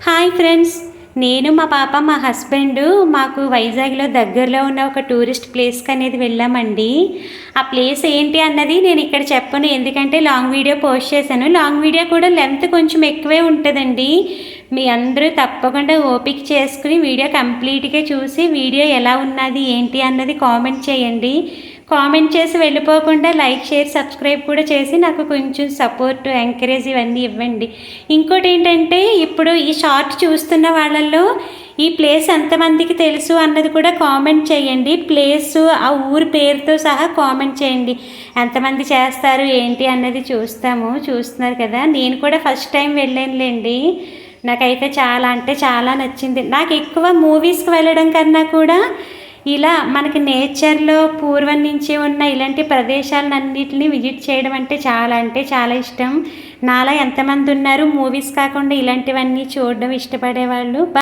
Hi friends, నేను మా పాప మా హస్బెండ్ మాకు వైజాగ్లో దగ్గరలో ఉన్న ఒక టూరిస్ట్ ప్లేస్కి అనేది వెళ్ళామండి. ఆ ప్లేస్ ఏంటి అన్నది నేను ఇక్కడ చెప్పను, ఎందుకంటే లాంగ్ వీడియో పోస్ట్ చేశాను. లాంగ్ వీడియో కూడా లెంత్ కొంచెం ఎక్కువే ఉంటుందండి. మీ అందరూ తప్పకుండా ఓపిక చేసుకుని వీడియో కంప్లీట్గా చూసి వీడియో ఎలా ఉన్నది ఏంటి అన్నది కామెంట్ చేయండి. కామెంట్ చేసి వెళ్ళిపోకుండా లైక్, షేర్, సబ్స్క్రైబ్ కూడా చేసి నాకు కొంచెం సపోర్ట్, ఎంకరేజ్ ఇవన్నీ ఇవ్వండి. ఇంకోటి ఏంటంటే, ఇప్పుడు ఈ షార్ట్ చూస్తున్న వాళ్ళల్లో ఈ ప్లేస్ ఎంతమందికి తెలుసు అన్నది కూడా కామెంట్ చేయండి. ప్లేసు ఆ ఊరి పేరుతో సహా కామెంట్ చేయండి. ఎంతమంది చేస్తారు ఏంటి అన్నది చూస్తున్నారు కదా. నేను కూడా ఫస్ట్ టైం వెళ్ళానులేండి. నాకైతే చాలా అంటే చాలా నచ్చింది. నాకు ఎక్కువ మూవీస్కి వెళ్ళడం కన్నా కూడా ఇలా మనకి నేచర్లో పూర్వం నుంచి ఉన్న ఇలాంటి ప్రదేశాలన్నింటినీ విజిట్ చేయడం అంటే చాలా ఇష్టం. నాలా ఎంతమంది ఉన్నారు మూవీస్ కాకుండా ఇలాంటివన్నీ చూడడం ఇష్టపడేవాళ్ళు?